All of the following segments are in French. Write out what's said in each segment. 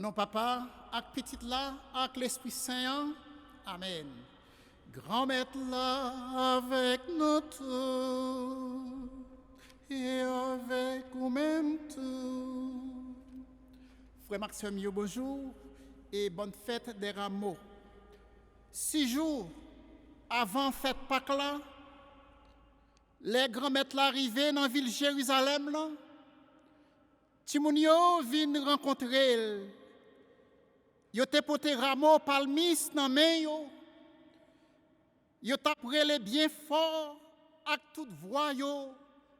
nom papa, avec petite là, avec l'Esprit Saint. Amen. Grand maître là avec nous tous et avec vous-même tout. Frère Maxime, bonjour et bonne fête des rameaux. 6 jours avant fête Pâques là, les grands maîtres arrivés dans la ville de Jérusalem là, Timounio vient rencontrer. Yo te porté rameau palmis dans main yo. Yo t'a prélé bien fort avec toute voix yo.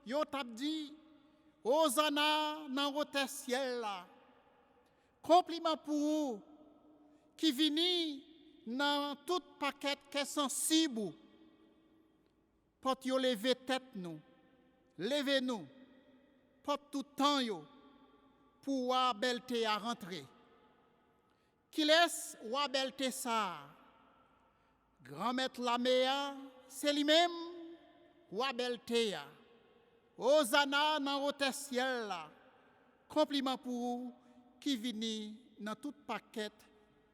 Yo t'a dit Hosanna dans le ciel là. Compliment pour vous qui vini dans tout paquet qui est sensible. Porte yo lever tête nous. Levez nous. Porte tout temps yo pour voir belté à rentrer. Qui laisse ou belté ça? Grand maître Laméa, c'est lui-même ou belté. Hosanna dans le ciel là. Compliment pour vous qui vini dans toute paquette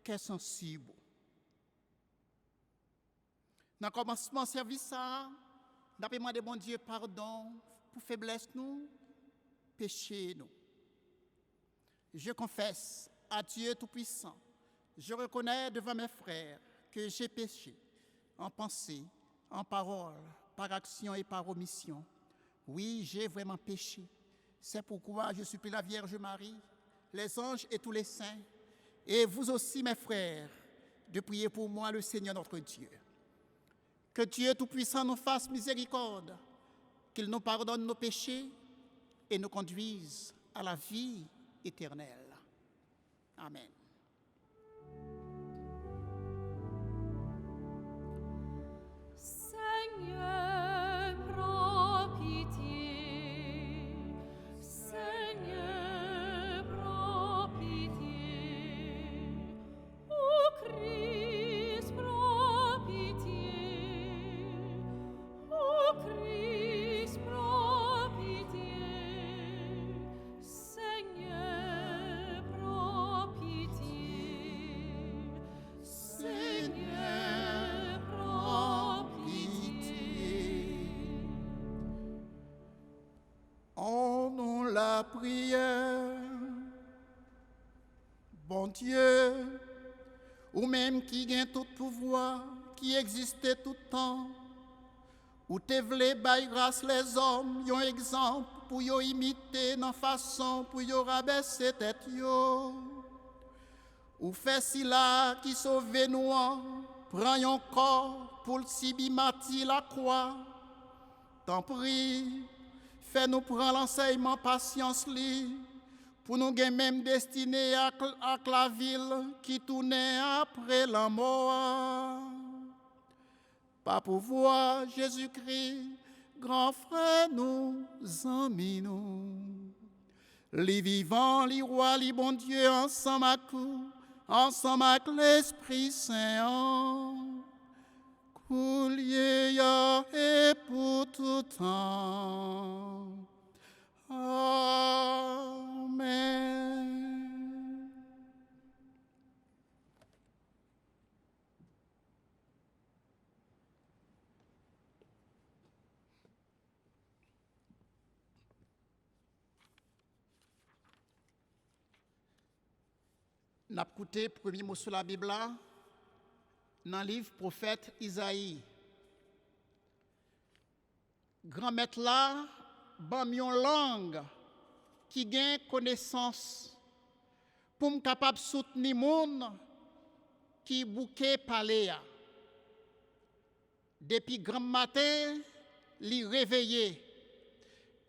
qui est sensible. Dans le commencement service ça, d'après demander bon Dieu pardon pour faiblesse nous, péché nous. Je confesse à Dieu Tout-Puissant, je reconnais devant mes frères que j'ai péché en pensée, en parole, par action et par omission. Oui, j'ai vraiment péché. C'est pourquoi je supplie la Vierge Marie, les anges et tous les saints, et vous aussi mes frères, de prier pour moi le Seigneur notre Dieu. Que Dieu Tout-Puissant nous fasse miséricorde, qu'il nous pardonne nos péchés et nous conduise à la vie éternelle. Amen. Seigneur, prends pitié. Seigneur, prends pitié. Ô Christ, prends pitié. Ô Christ, prends pitié. Seigneur, prends pitié. Seigneur, prends pitié. En nous la prière, bon Dieu, ou même qui gagne tout pouvoir, qui existait tout temps, ou te vle bay grâce les hommes, yon exemple pour yo imiter dans façon pour yo rabaisser tête yo. Ou fait si là qui sauve nous, prend yon corps pour le sibimati la croix. T'en prie, fais-nous prendre l'enseignement patience li, pour nous gagner même destinée à la ville qui tournait après la mort. Par pouvoir Jésus-Christ, grand frère nous, amis nous. Les vivants, les rois, les bons dieux, ensemble avec l'Esprit Saint. Coulier et pour tout temps. Amen. N'a écouté premier mot sur la Bible dans le livre prophète Isaïe. Grand maître là, ban yon langue qui gagne connaissance pour me capable soutenir moun qui bouquet parler. Depuis grand matin, li réveillé.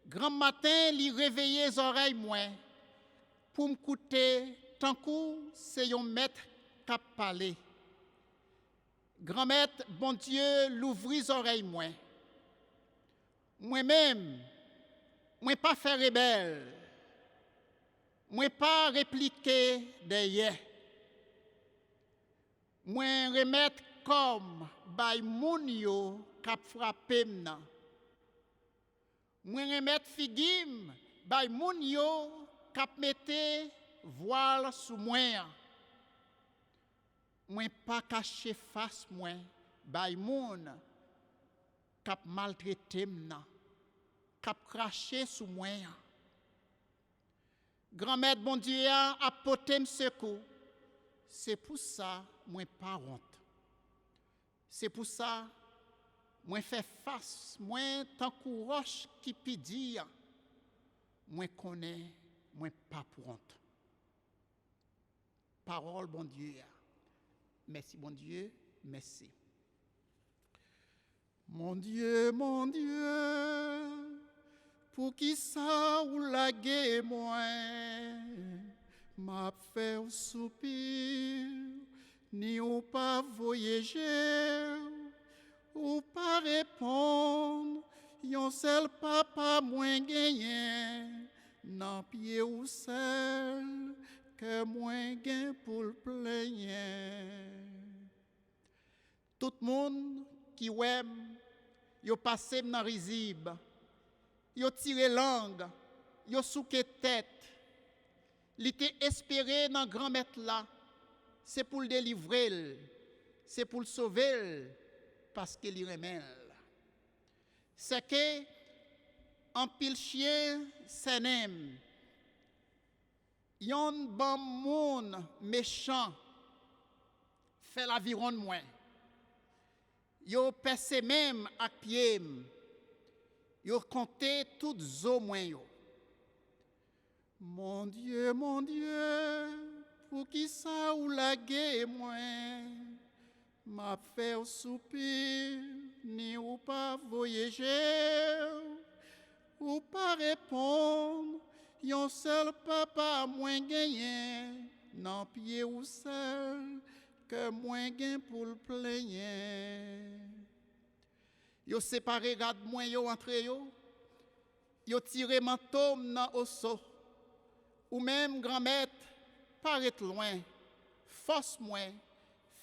Grand matin, li réveillé les oreilles moins pour m'écouter tant que c'est yon maître qui parler. Grand maître, bon Dieu, l'ouvrit les oreilles moins. Moi-même, moi pas faire rebelle. Moi pas répliquer derrière. Moi remettre comme bay moun yo k'ap frappé m'nan. Moi remettre figim bay moun yo k'ap mette voile sous moi. Moi pas caché face moi, bay moun k'ap maltraité m'na, k'ap craché sous moi. Grand-mère bon Dieu a porté me secours. C'est pour ça moi pas honte. C'est pour ça moi fait face, moi tant que roche qui pidi, moi connais, moi pas pour honte. Parole bon Dieu. Merci bon Dieu, merci. Mon Dieu, pour qui ça ou la gué moi, m'a fait un soupir, ni ou pas voyager, ou pas répondre, yon seul papa moins gagné, nan pied ou seul, que moins gain pour le plaigner. Tout le monde qui aime, yo passé dans rizib, yo tiré langue, yo souké tête. Il était espéré dans grand maître là, c'est pour le délivrer, c'est pour le sauver, parce qu'il y remet. C'est que en pile chien, c'est n'aime. Yon bon monde méchant fait l'aviron de moi. Yo pèse même à pied. Yo compté toutes zo moins yo. Mon Dieu, pour qui ça ou la gué moi, m'a fait un soupir, ni ou pas voyager, ou pas répondre, yon seul papa moins gagné, nan pied ou seul, que moins gain pour le plaigner. Yo séparé garde moins yo entre yo tiré manteau nan osso, ou même grand-maître paraît loin, force moins,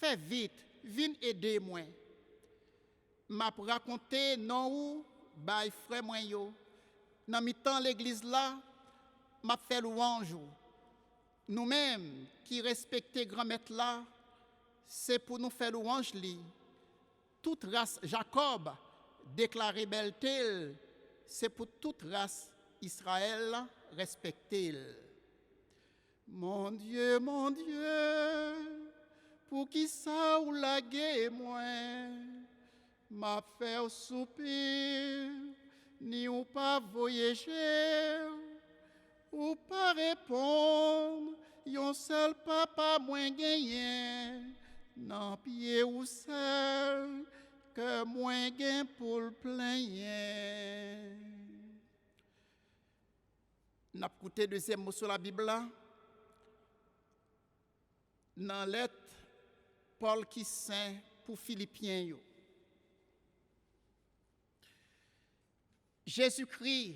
fait vite, vin aider moi. M'a raconté non ou bay frère moi yo. Dans mi-temps l'église là, m'a fait louange. Nous-mêmes qui respectons grand-maître là, c'est pour nous faire louange li. Toute race Jacob déclaré belle-t-elle, c'est pour toute race Israël respecter. Mon Dieu, pour qui ça ou la gué moi, m'a fait soupir, ni ou pas voyager, ou pas répondre, yon seul papa moins gagné, nan pied ou seul, que moins gain pour le plaigner. N'a écouté deuxième mot sur la Bible là. Dans lettre Paul qui saint pour Philippiens yo. Jésus-Christ,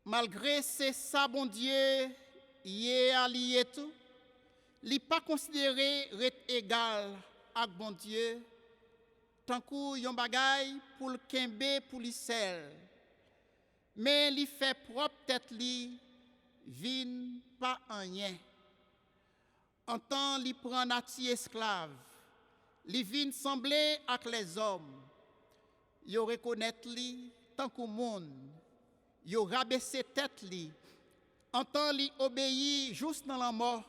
malgré c'est ça bon Dieu, y est allié tout, il pas considéré égal avec bon Dieu, tant que yon bagay pour le kembe pour li sel. Mais il fait propre tête li, vin pas rien. En temps li prend nati esclave, li vin semblé avec les hommes. Yo reconnaître li tant que monde, yo rabaissé tête li. En temps li obéit juste dans la mort,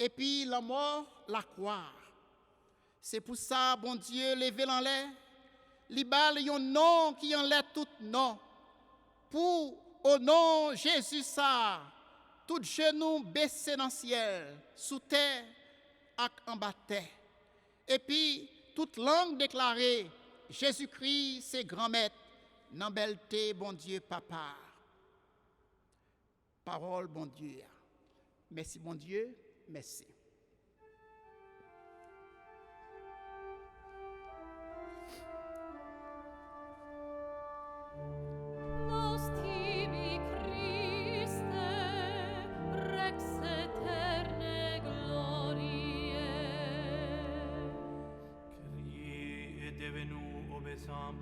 et puis la mort la croix. C'est pour ça bon Dieu levé en l'air, li bal yon nom qui en l'air tout nom. Pour au nom Jésus ça, tout genou baissé dans le ciel, sous terre et en bas terre. Et puis, toute langue déclarée, Jésus-Christ, c'est grand maître, nan belleté, bon Dieu, papa. Parole, bon Dieu. Merci, bon Dieu, merci.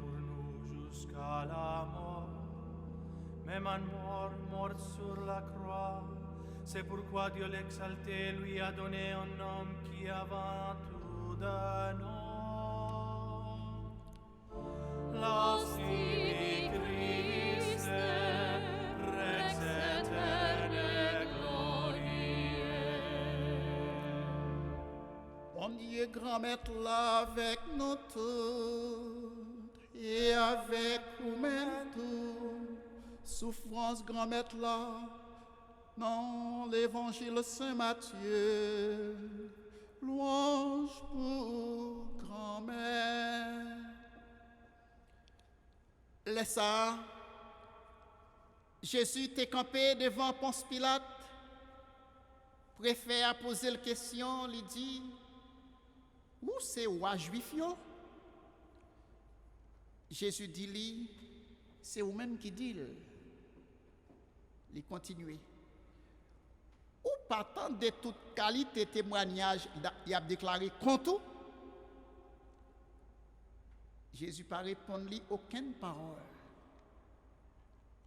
Pour nous jusqu'à la mort, même en mort sur la croix, C'est pourquoi Dieu l'exalté lui a donné un nom qui avant tout de nom. Laudi Christe, Rex éterne glorieux. Bon Dieu, grand maître là avec nous tous et avec nous-mêmes tous. Souffrance, grand maître là, dans l'évangile Saint Matthieu. Louange pour grand-mère. Laissa, Jésus t'est campé devant Ponce Pilate, préfet à poser la question, lui dit, où c'est roi juif yo? Jésus dit lui, c'est vous-même qui dit. Il continue. Ou partant de toute qualité témoignage, il a déclaré contre. Jésus pas répondre lui aucune parole.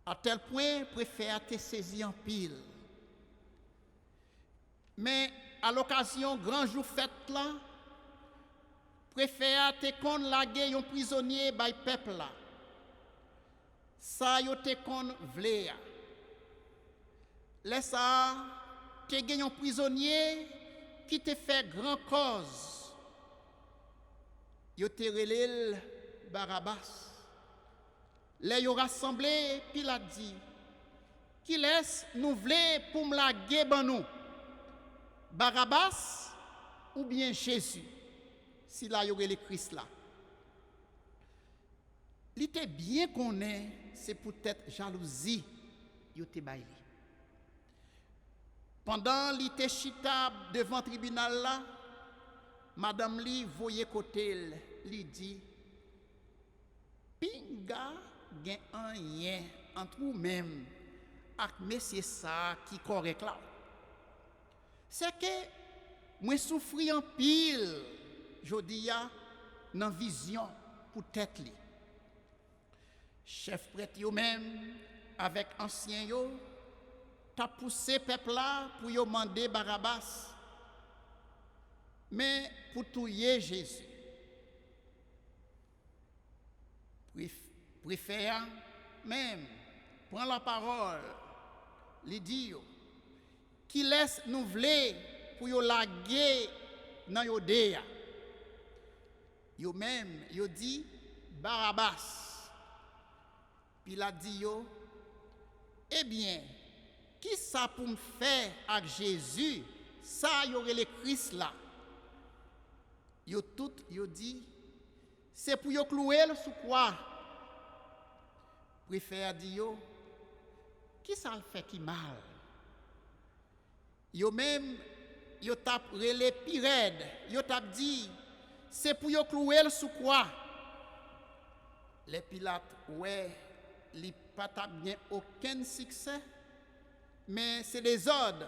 À tel point, préfère te saisir en pile. Mais à l'occasion grand jour fête là, préfère te kon laguer un prisonnier by peuple là. Ça yo te kon vle. Laisse ça te gen un prisonnier qui te fait grand cause. Yo te relèl Barabbas. Les yo rassemblé, Pilate dit, qui laisse nous vle pour me laguer ban nous. Barabbas ou bien Jésus, si là y aurait le Christ là. Il était bien qu'on est, c'est peut-être jalousie, il était bailli. Pendant qu'il était chita devant le tribunal là, Madame Li voyait côté, lui dit, Pinga gen un lien entre vous-même avec monsieur ça qui correct là. C'est que moi souffri en pile, je dis dans vision pour tête li. Chef prêtre yo même avec ancien yo t'a poussé peuple là pour yo demander Barabbas. Mais pour tuer Jésus. Préfère même prendre la parole, lui dit qui laisse nous vle pour yo laguer dans yo déa. Yo même yo dit Barabbas. Puis il a dit yo, eh bien, qui ça pour me faire avec Jésus? Ça y aurait le Christ là. Yo tout yo dit c'est pour yo clouer sous quoi? Préfère dire yo qui ça le fait qui mal? Yo même yo tap relé Pirède, yo tap dit c'est pour yo clouer sous quoi? Les Pilates ouais, li pas tap bien aucun succès, mais c'est des ordres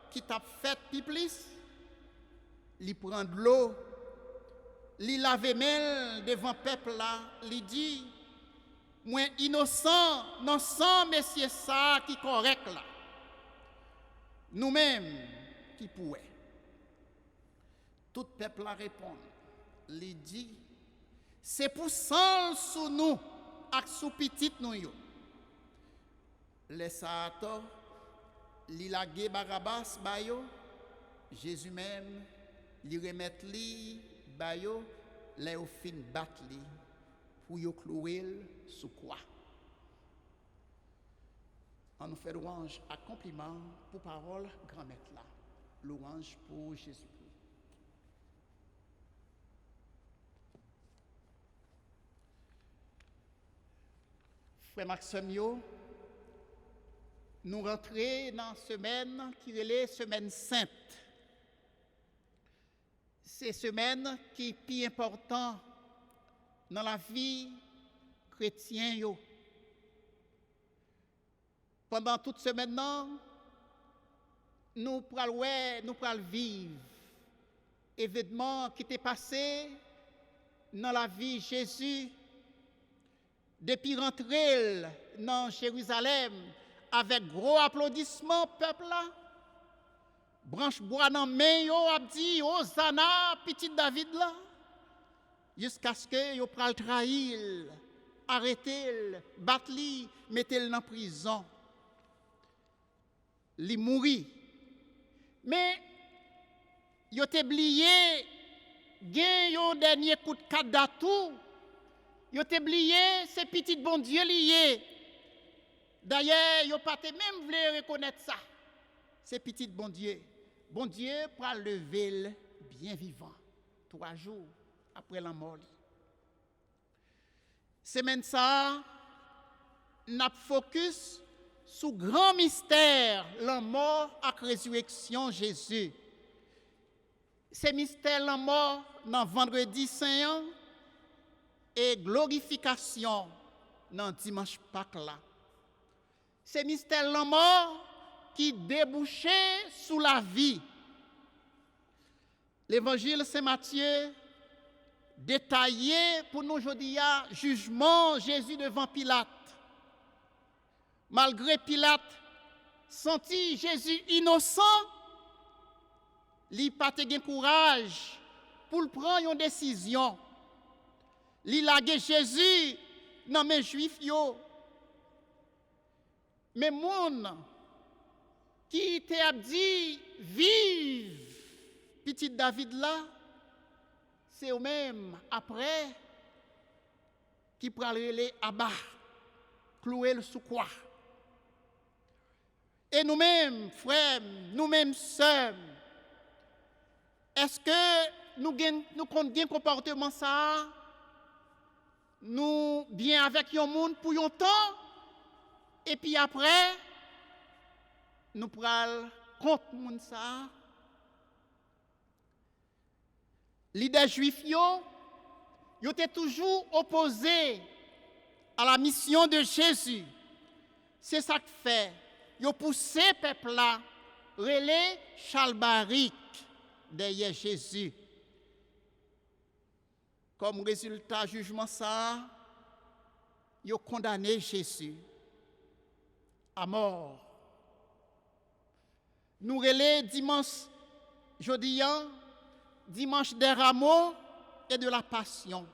qui tap fait piplis. Li prend de l'eau, li lave main devant peuple là, li dit moi innocent non sans monsieur ça qui correct là. Nous-mêmes qui pouvons. Tout peuple là répond. Li dit c'est pour sang sous nous ak sous petit nous yo. Laisse à tort li lage Barabbas ba yo. Jésus même li remet li ba yo les au fin bat li pour yo clouer sous quoi. On nous fait louange à compliment pour parole grand maître là. Louange pour Jésus. Frère Maxime, nous rentrons dans une semaine qui est la semaine sainte. C'est une semaine qui est plus importante dans la vie chrétienne. Pendant toute semaine, nous pourrons vivre événements qui étaient passés dans la vie de Jésus. Depuis rentrer dans Jérusalem avec gros applaudissements, peuple là, branche bois dans main yo a dit Hosanna petit David là jusqu'à ce que yo pral trahir, arrêter, battre li, mettre dans prison. Li mouri. Mais yo te oublié gen yon dernier coup de cadeau tout. Yo te oublié c'est petit bon Dieu lié. D'ailleurs, yo pas te même voulu reconnaître ça. C'est petit bon Dieu. Bon Dieu pour lever bien vivant 3 jours après la mort. Semaine ça, n'a focus sur grand mystère, la mort et la résurrection Jésus. C'est mystère la mort dans vendredi saint et glorification dans dimanche Pâques là. C'est mystère la mort qui débouchait sous la vie. L'évangile Saint Matthieu détaillé pour nous aujourd'hui jugement Jésus devant Pilate. Malgré Pilate senti Jésus innocent, il n'a pas eu courage pour prendre une décision. Il a lâché Jésus dans les Juifs. Mais moun qui t'a dit vive petit David là, c'est eux-mêmes après qui prennent le abat, clouer le sous croix. Et nous-mêmes, frères, nous-mêmes, sœurs, est-ce que nous comptons un comportement ça? Nous bien avec un monde pour un temps, et puis après, nous prenons contre le monde ça? Leader juif yo étaient toujours opposés à la mission de Jésus. C'est ça que fait. Yo poussé peuple là, relais chalbarique derrière Jésus. Comme résultat jugement ça, yo condamné Jésus à mort. Nous relais dimanche jeudi dimanche des rameaux et de la passion.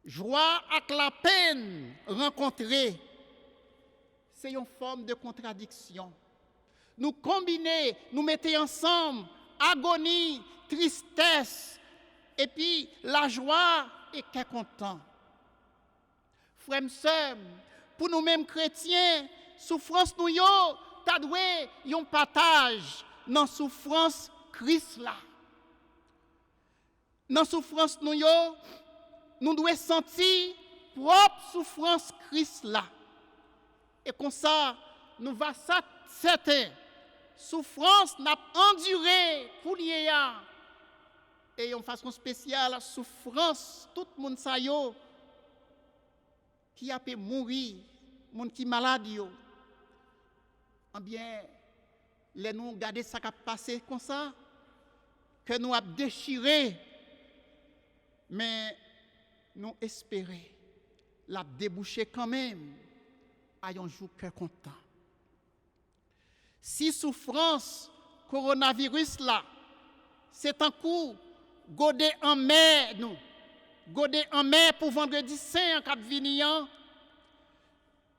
Joie avec la peine rencontrée, c'est une forme de contradiction. Nous combiner, nous mettre ensemble agonie, tristesse, et puis la joie et qu'est content. Frères et sœurs, pour nous-mêmes chrétiens, souffrance nous yo, ta doué yon partage dans souffrance Christ là. Dans souffrance nous devons sentir propre souffrance Christ là. Et comme ça, nous va certain souffrance n'a enduré pour l'IA. Et en façon spéciale, souffrance, tout le monde sa yo qui a pu mourir, monde qui malade yo. Eh bien, les nous garder ça qui a passé comme ça, que nous a déchiré. Mais nous espérons la déboucher quand même à un jour que content. Si souffrance coronavirus là, c'est un coup godé en mer nous, godé en mer pour vendredi saint en cap vinian,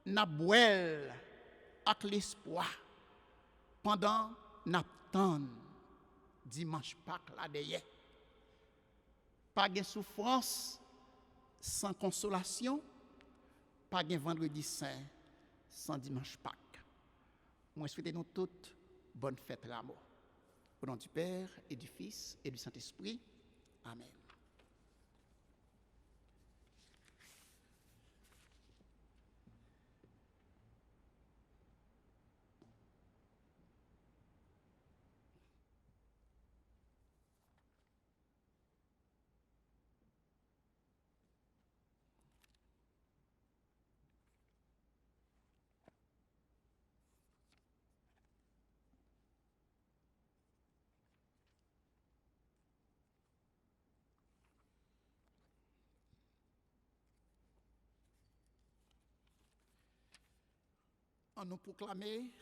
n'a boel avec l'espoir pendant n'attend dimanche Pâques là derrière. Pas de souffrance sans consolation, pas de vendredi saint sans dimanche Pâques. Moi, je souhaite nous toutes bonne fête Rameau. Au nom du Père et du Fils et du Saint-Esprit. Amen. En nous proclamer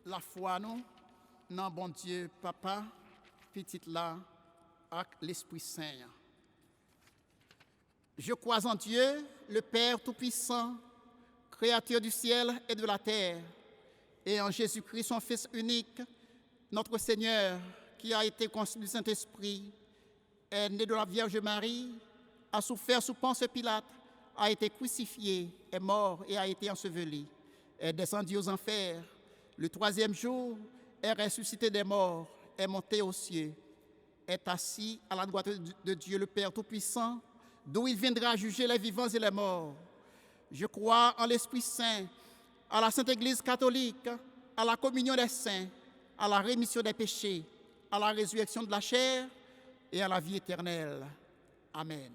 la foi nous non bon Dieu, Papa, petit là, avec l'Esprit Saint. Je crois en Dieu, le Père Tout-Puissant, Créateur du ciel et de la terre, et en Jésus-Christ, son Fils unique, notre Seigneur, qui a été conçu du Saint-Esprit, est né de la Vierge Marie, a souffert sous Ponce Pilate, a été crucifié, est mort et a été enseveli, est descendu aux enfers. Le troisième jour, est ressuscité des morts, est monté aux cieux, est assis à la droite de Dieu le Père Tout-Puissant, d'où il viendra juger les vivants et les morts. Je crois en l'Esprit Saint, à la Sainte Église catholique, à la communion des saints, à la rémission des péchés, à la résurrection de la chair et à la vie éternelle. Amen.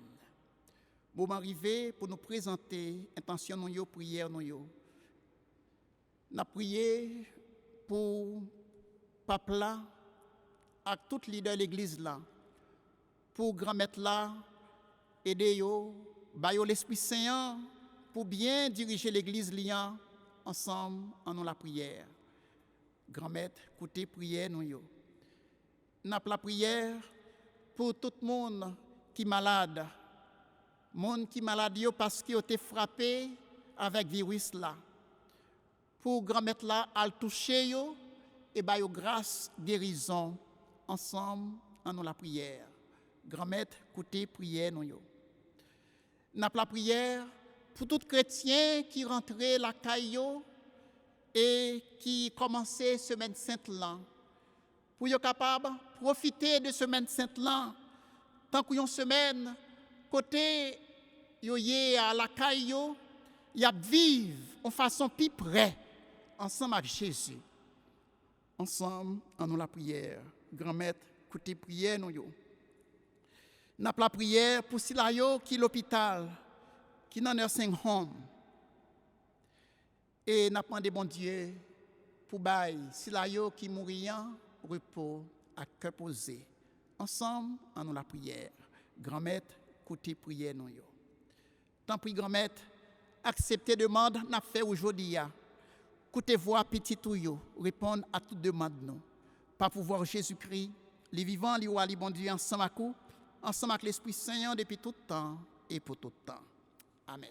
Moment arrivé pour nous présenter intention nous prière nous. Nous prié pour Pape là, à tout leader de l'église là, pour grand-maître là, aider yo, bailler l'Esprit Saint pour bien diriger l'église liant ensemble en nous la prière. Grand-maître, écoutez prière nous yo. N'a la prière pour tout le monde qui est malade. Monde qui est malade yo parce qu'il a été frappé avec virus là. Pour grand-maître là à toucher yo et ba yo grâce guérison ensemble en nous la prière. Grand-maître, écoutez prière nous yo. N'a la prière pour tout chrétien qui rentrait la caillou et qui commençait semaine sainte là. Pour être capable de profiter de semaine sainte là, tant qu'une semaine, côté yo yé à la caillou, y a vivre en façon plus près, ensemble avec Jésus. Ensemble, en nous la prière. Grand-maître, écoutez prière nous yo. N'a la prière pour Silayo qui est l'hôpital, qui est dans nursing home. Et n'a pas de bon Dieu pour bail Silayo qui mourant repos à cœur posé. Ensemble, en nous la prière. Grand-maître, écoutez prière nous yo. Tant pis grand-maître, acceptez demande n'a fait aujourd'hui. Écoutez voix petit ou yo, répondre à toute demande nous. Par pouvoir Jésus-Christ, les vivants, les rois, les bon Dieu ensemble avec l'Esprit Saint depuis tout temps et pour tout temps. Amen.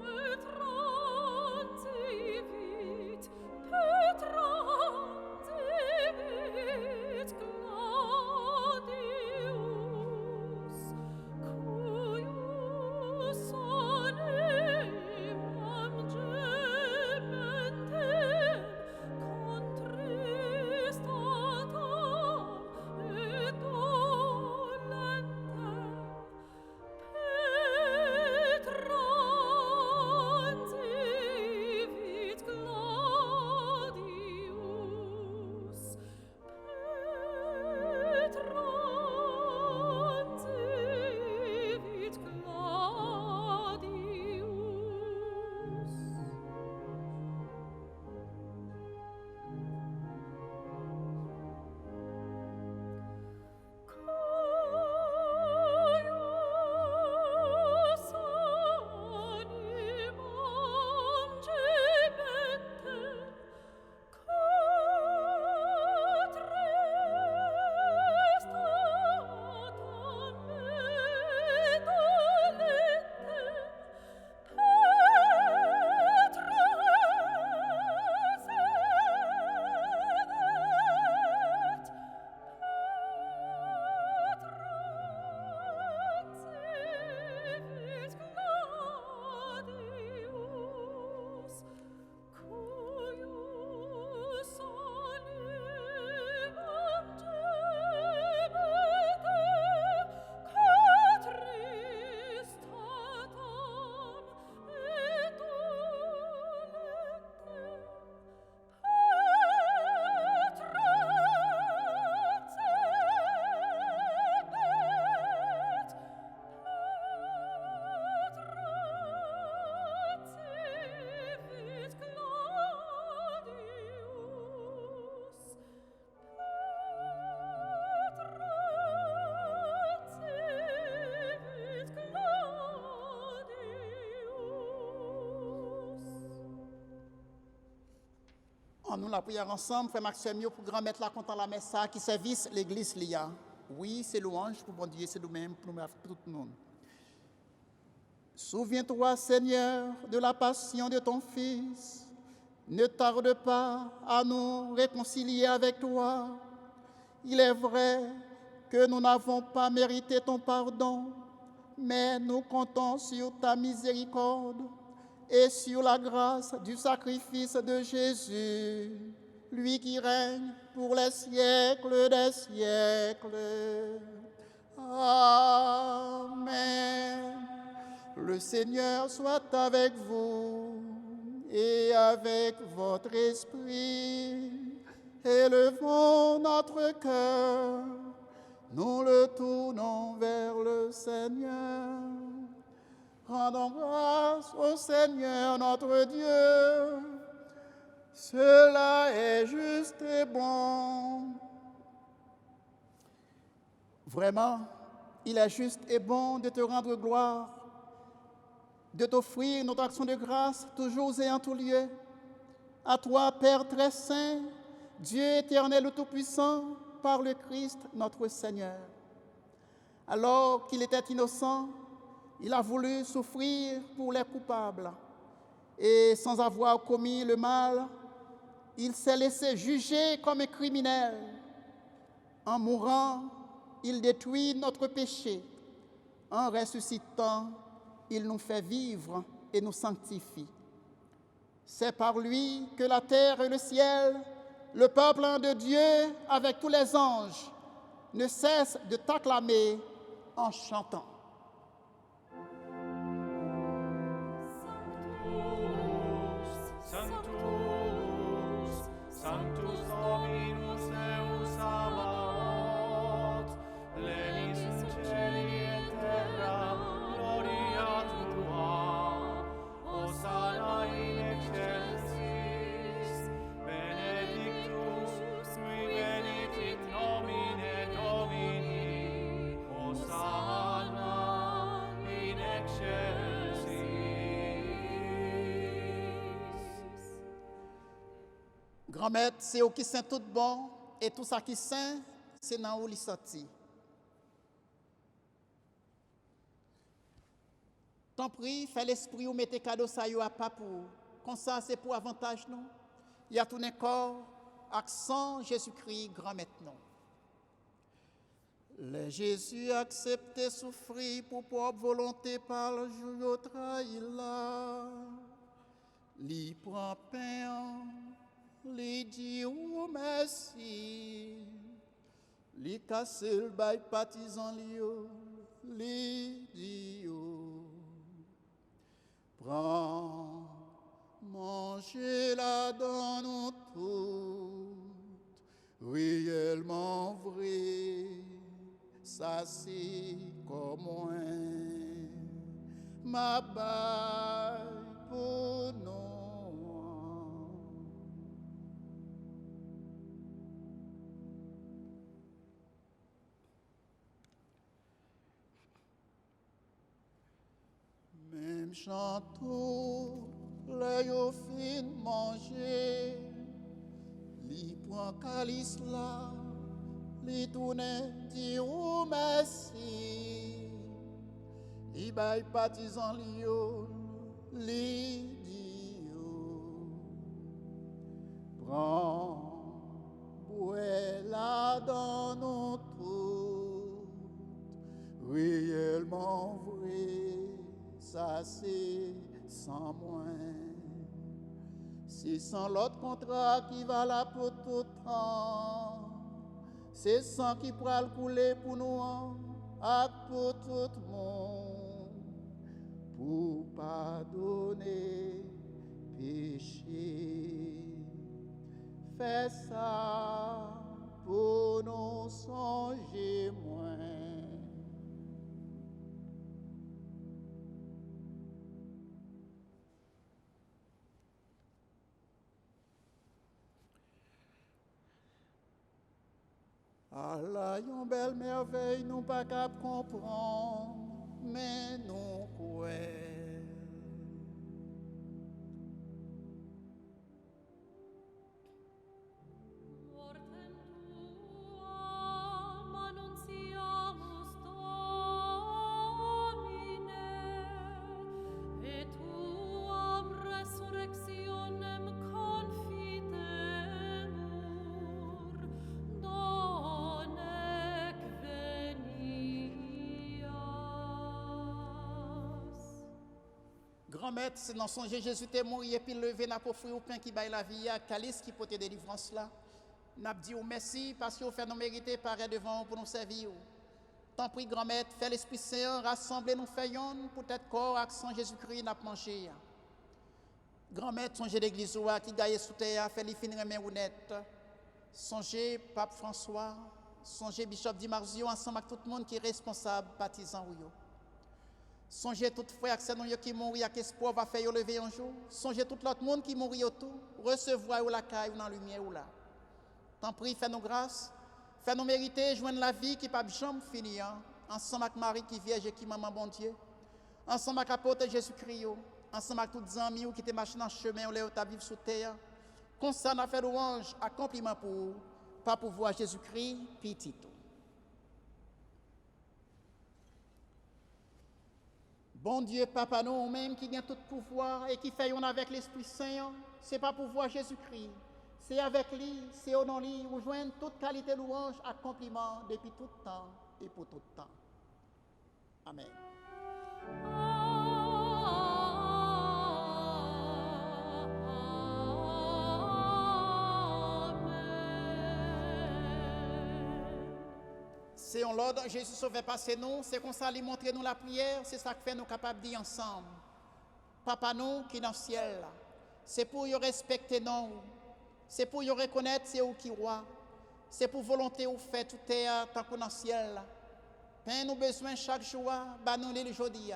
Petranzi En nous la prière ensemble, frère Maxime, pour grand-mettre la content la messe qui service l'église l'IA. Oui, c'est louange pour bon Dieu, c'est nous-mêmes, pour tout le monde. Souviens-toi, Seigneur, de la passion de ton Fils. Ne tarde pas à nous réconcilier avec toi. Il est vrai que nous n'avons pas mérité ton pardon, mais nous comptons sur ta miséricorde et sur la grâce du sacrifice de Jésus, lui qui règne pour les siècles des siècles. Amen. Le Seigneur soit avec vous et avec votre esprit. Élevons notre cœur, nous le tournons vers le Seigneur. Rendons grâce au Seigneur notre Dieu. Cela est juste et bon. Vraiment, il est juste et bon de te rendre gloire, de t'offrir notre action de grâce toujours et en tout lieu. À toi, Père très saint, Dieu éternel et tout-puissant, par le Christ notre Seigneur. Alors qu'il était innocent, il a voulu souffrir pour les coupables. Et sans avoir commis le mal, il s'est laissé juger comme un criminel. En mourant, il détruit notre péché. En ressuscitant, il nous fait vivre et nous sanctifie. C'est par lui que la terre et le ciel, le peuple de Dieu avec tous les anges, ne cessent de t'acclamer en chantant. Sanctus, Sanctus Dominus Deus Sabaoth, lenis in cieli et terra, gloria tua, Hosanna in excelsis, benedictus qui venit in nomine Domini, Hosanna in excelsis. Grand-maître, c'est au qui saint tout bon, et tout ça qui saint, c'est dans où il sorti. T'en prie, fais l'esprit ou mettez cadeau ça à pas pour. Comme ça, c'est pour avantage, non? Il y a tout un corps, accent Jésus-Christ, grand-maître, non? Le Jésus accepté souffrir pour propre volonté par le jour trahi là. Li prend pain, li dit ou merci, li casse le bail partisan li dit ou. Prends, mangez-la dans nous toutes, réellement vrai, ça c'est comme moi, ma baille pour nous. Même chantou, les yo fin manger, li prend calice là, li tourne dit ou merci, li bay partisan li yo, li dit yo. Prends, bouez là dans nous toutes, réellement vrai. Ça c'est sans moins. C'est sans l'autre contrat qui va là pour tout temps. C'est sans qui pourra le couler pour nous, et pour tout le monde. Pour pardonner péché. Fais ça pour nous songer moins. Allah, yon belle merveille, nous pas cap comprendre, mais nous croyons. Grand maître, c'est dans son Jésus t'est mort et puis levé n'a pas offert au pain qui baille la vie, à calice qui porte délivrance là. N'a dit merci parce que vous fait nous mériter paraître devant vous pour nous servir. Tant pis, grand maître, fais l'Esprit Saint, rassemblez nous faisons pour être corps avec sang Jésus-Christ n'a mangé. Grand maître, songez l'église qui gagne sous terre, fait les finir main honnête. Songez Pape François, songez Bishop Di Marzio ensemble avec tout le monde qui est responsable, partisan ou yo. Songez tout frère qui mourit avec espoir va faire lever un jour. Songez tout l'autre monde qui mourit autour, recevoir ou la caille ou dans la lumière ou là. Tant pis, fais-nous grâce, fais-nous mériter, joindre la vie qui pas jamais finir. Ensemble avec Marie qui vierge et qui maman bon Dieu. Ensemble avec l'apôtre Jésus-Christ, ensemble avec tous les amis qui étaient marchés dans le chemin où les vivent sous terre. Concernant à faire louange, accomplissement pour vous, par pouvoir Jésus-Christ, petit tout. Bon Dieu, Papa, nous-mêmes qui gagnons tout pouvoir et qui faisons avec l'Esprit Saint, c'est pas pouvoir Jésus-Christ. C'est avec lui, c'est au nom de lui, rejoindre toute qualité louange, accomplissement depuis tout temps et pour tout temps. Amen. C'est en l'ordre, Jésus sauve passer nous, c'est comme ça lui montrer nous la prière, c'est ça qui fait nous capables de dire ensemble. Papa nous qui est dans le ciel, c'est pour y respecter nous, c'est pour y reconnaître c'est où qui roi, c'est pour volonté ou fait tout terre tant qu'on dans le ciel. Pain nous besoin chaque jour, bah nous le aujourd'hui.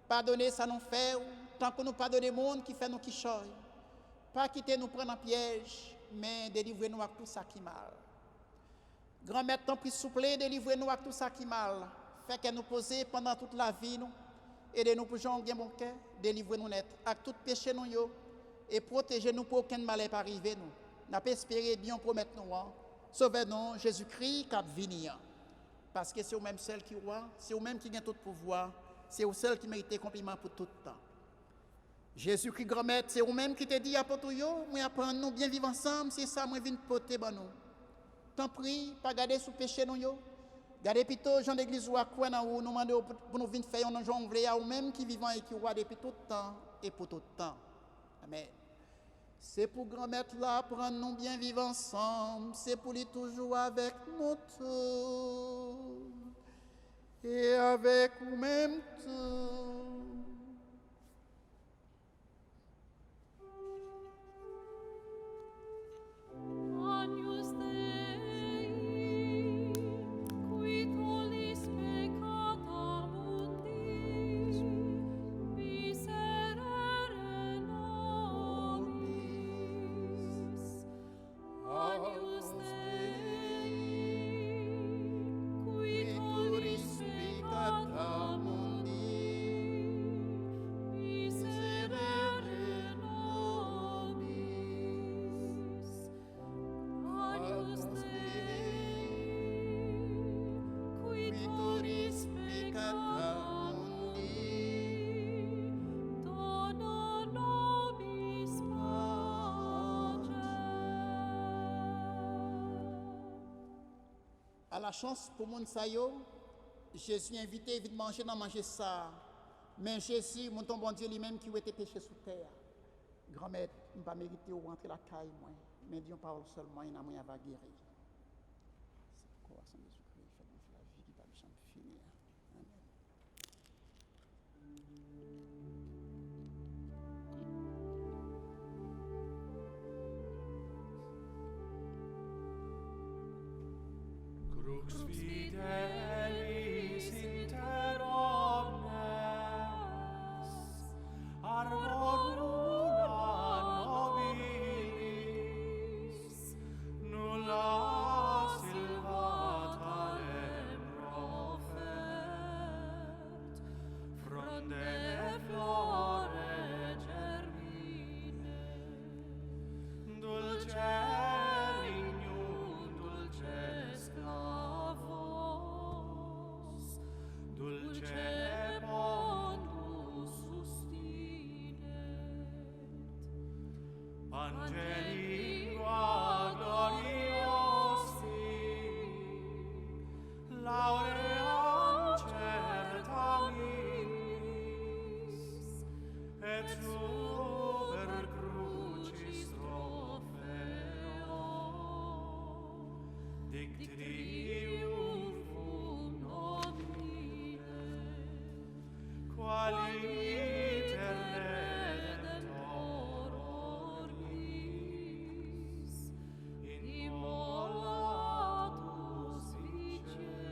Pardonnez ça nous fait, tant que nous pardonnons le monde qui fait nous qui choy. Pas quitter nous prendre en piège, mais délivrer-nous avec tout ça qui mal. Grand maître, tant pis souple, délivrez-nous avec tout ça qui mal. Fait que nous poser pendant toute la vie, nous. Aidez-nous pour jouer bon cœur, délivrez-nous net. Avec tout péché, nous, et protégez-nous pour aucun malheur pas arriver, nous. N'a pas espéré bien promettre nous. Sauvez-nous, Jésus-Christ, qui venir. Parce que c'est vous-même celle qui roi, c'est vous-même qui gagne tout pouvoir, c'est vous seul qui mérite compliment pour tout le temps. Jésus-Christ, grand maître, c'est vous-même qui te dit à tout yo, moi apprendre nous bien vivre ensemble, c'est ça, moi viens porter bon nous. Tant pis, pas garder sous péché nous yo. Gardez plutôt Jean d'église ou à quoi nous demander pour nous venir faire un jonglé à nous-mêmes qui vivons et qui roi depuis tout le temps et pour tout le temps. Amen. C'est pour grand maître là, prendre nous bien vivre ensemble, c'est pour lui toujours avec nous tous et avec nous-mêmes tous. Agnus Dei, qui tollis peccata mundi, miserere nobis. Agnus Dei, qui tollis peccata mundi, miserere nobis. Agnus Dei, qui tollis peccata mundi, dona nobis pacem. À la chance pour mon sayo, Jésus invité vite manger dans manger ça. Mais Jésus, mon ton bon Dieu lui-même qui était péché sous terre. Grand maître, ne pas mériter ou rentrer la caille moi, mais Dieu parle seulement, il a moyen va guérir. C'est pourquoi sans Jésus-Christ, fait la vie qui va jamais finir. Amen. Crux fidelis inter omnes, arbor una nobilis, nulla silvata lem profert, fronde flore germine, dulce lignum dulces clavos, dulce pondus sustinet, Pangelingua gloriosi, lauream certaminis, et super crucis trofeo, dic triumphum nobile, quali iter Redentor orbis, immolatus vicerit.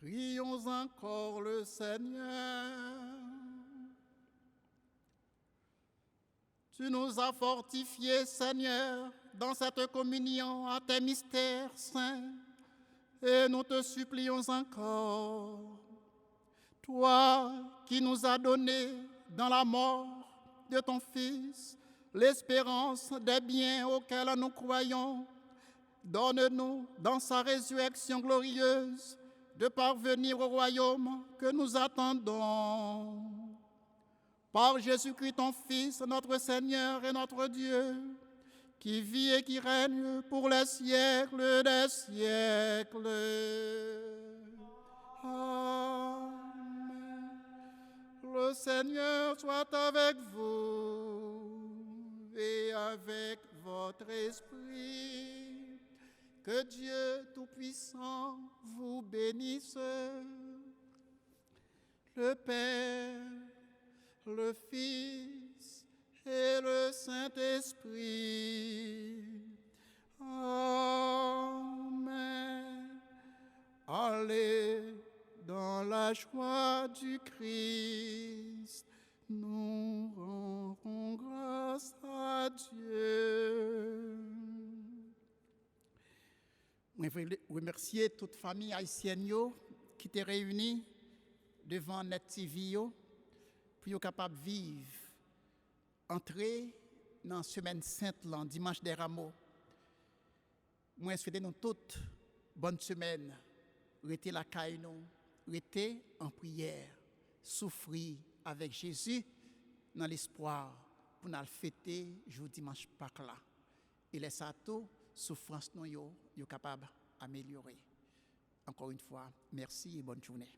Prions encore le Seigneur. Tu nous as fortifiés, Seigneur, dans cette communion à tes mystères saints, et nous te supplions encore. Toi qui nous as donné dans la mort de ton Fils l'espérance des biens auxquels nous croyons, donne-nous dans sa résurrection glorieuse de parvenir au royaume que nous attendons. Par Jésus-Christ, ton Fils, notre Seigneur et notre Dieu, qui vit et qui règne pour les siècles des siècles. Amen. Le Seigneur soit avec vous et avec votre esprit. Que Dieu Tout-Puissant vous bénisse, le Père, le Fils et le Saint-Esprit. Amen. Allez dans la joie du Christ. Nous rendons grâce à Dieu. Je veux remercier toute famille haïtienne qui était réunie devant Net TV pour être capable de vivre, entrer dans la semaine sainte, dimanche des Rameaux. Moi, je souhaite nous toutes bonne semaine. Restez la caille, restez en prière, souffrir avec Jésus dans l'espoir pour nous fêter jour dimanche Pâques là. Et laissez tout souffrance nous yo capable d'améliorer. Encore une fois, merci et bonne journée.